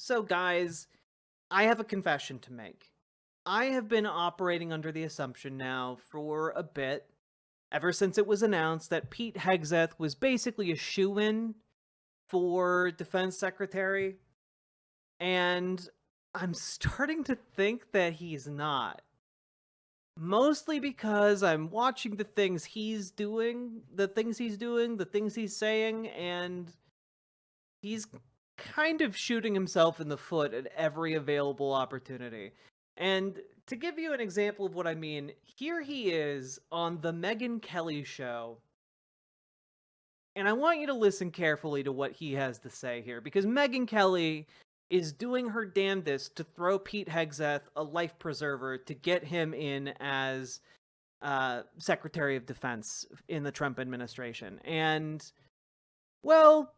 So guys, I have a confession to make. I have been operating under the assumption now for a bit, ever since it was announced that Pete Hegseth was basically a shoo-in for defense secretary, and I'm starting to think that he's not. Mostly because I'm watching the things he's doing, the things he's saying, and he's kind of shooting himself in the foot at every available opportunity. And to give you an example of what I mean, here he is on the Megyn Kelly show. And I want you to listen carefully to what he has to say here, because Megyn Kelly is doing her damnedest to throw Pete Hegseth a life preserver to get him in as Secretary of Defense in the Trump administration. And, well,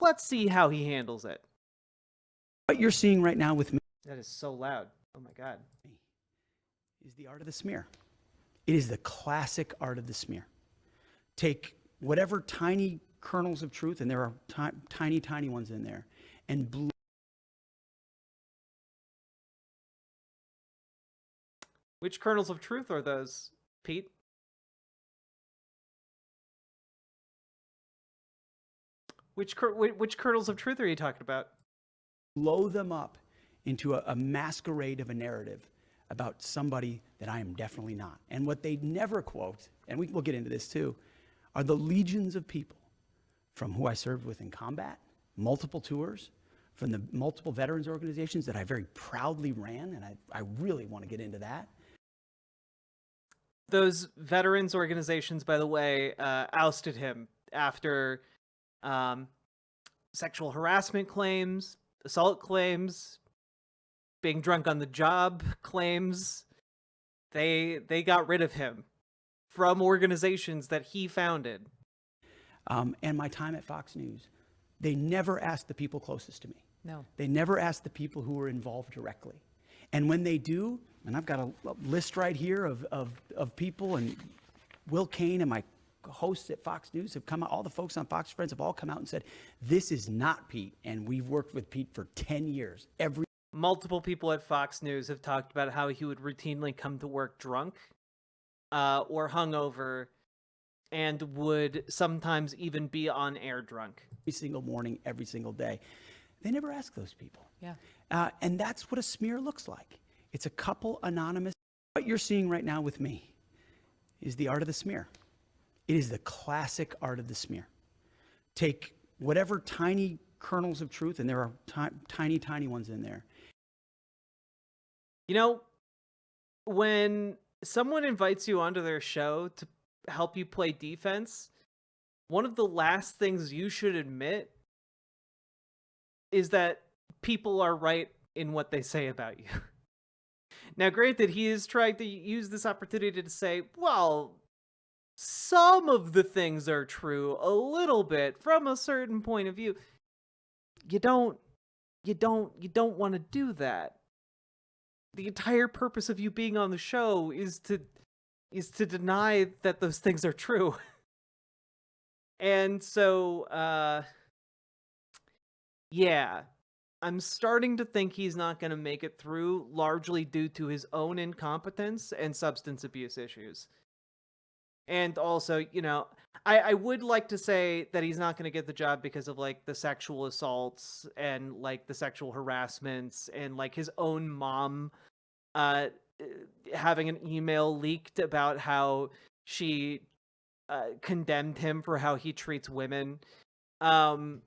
let's see how he handles it. What you're seeing right now with me That is so loud. Oh my God. is the art of the smear. It is the classic art of the smear. Take whatever tiny kernels of truth, and there are tiny, tiny ones in there, and Which kernels of truth are those, Pete? Which kernels of truth are you talking about? blow them up into a masquerade of a narrative about somebody that I am definitely not. And what they never quote, and we'll get into this too, are the legions of people from who I served with in combat, multiple tours, from the multiple veterans organizations that I very proudly ran, and I really want to get into that. Those veterans organizations, by the way, ousted him after sexual harassment claims, assault claims, being drunk on the job claims. They got rid of him from organizations that he founded. And my time at Fox News, they never asked the people closest to me. No. They never asked the people who were involved directly. And when they do, and I've got a list right here of people, and Will Cain and my hosts at Fox News have come out, all the folks on Fox Friends have all come out and said, this is not Pete, and we've worked with Pete for 10 years. Multiple people at Fox News have talked about how he would routinely come to work drunk or hungover, and would sometimes even be on air drunk. Every single morning, every single day. They never ask those people. Yeah. And that's what a smear looks like. It's a couple anonymous. What you're seeing right now with me is the art of the smear. It is the classic art of the smear. Take whatever tiny kernels of truth, and there are tiny, tiny ones in there. You know, when someone invites you onto their show to help you play defense, one of the last things you should admit is that people are right in what they say about you. Now, granted, he is trying to use this opportunity to say, well, some of the things are true a little bit from a certain point of view. You don't want to do that. The entire purpose of you being on the show is to deny that those things are true. And so, yeah, I'm starting to think he's not going to make it through, largely due to his own incompetence and substance abuse issues. And also, you know, I would like to say that he's not going to get the job because of, like, the sexual assaults and, like, the sexual harassments and, like, his own mom having an email leaked about how she condemned him for how he treats women. I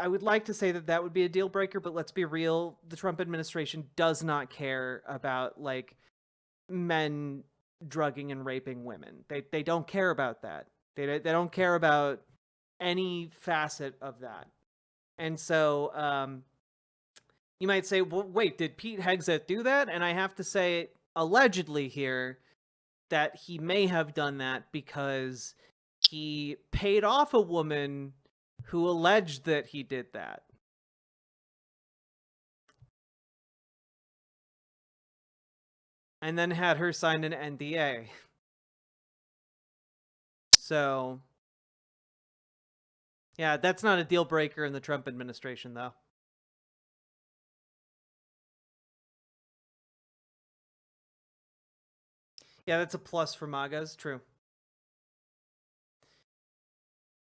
would like to say that would be a deal breaker, but let's be real. The Trump administration does not care about, like, men drugging and raping women. They don't care about that. They don't care about any facet of that. And so, you might say, well, wait, did Pete Hegseth do that? And I have to say, allegedly here, that he may have done that because he paid off a woman who alleged that he did that. And then had her sign an NDA. So, Yeah, that's not a deal breaker in the Trump administration, though. Yeah, that's a plus for MAGAs, true.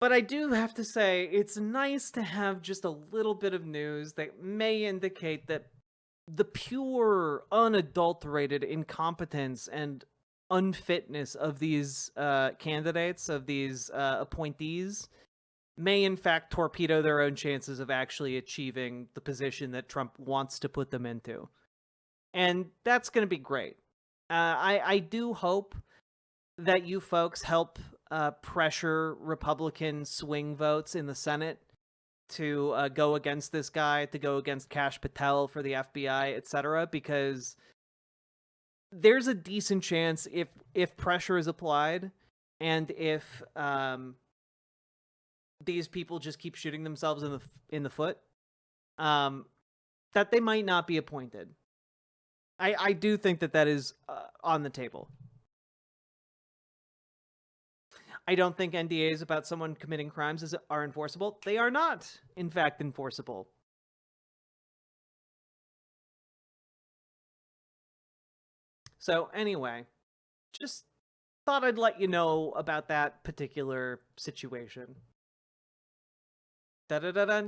But I do have to say, it's nice to have just a little bit of news that may indicate that the pure, unadulterated incompetence and unfitness of these candidates, of these appointees, may in fact torpedo their own chances of actually achieving the position that Trump wants to put them into. And that's going to be great. I do hope that you folks help pressure Republican swing votes in the Senate to go against this guy, to go against Kash Patel for the FBI, etc. Because there's a decent chance if pressure is applied, and if these people just keep shooting themselves in the foot, that they might not be appointed. I do think that is on the table. I don't think NDAs about someone committing crimes are enforceable. They are not, in fact, enforceable. So anyway, just thought I'd let you know about that particular situation. Da da da da.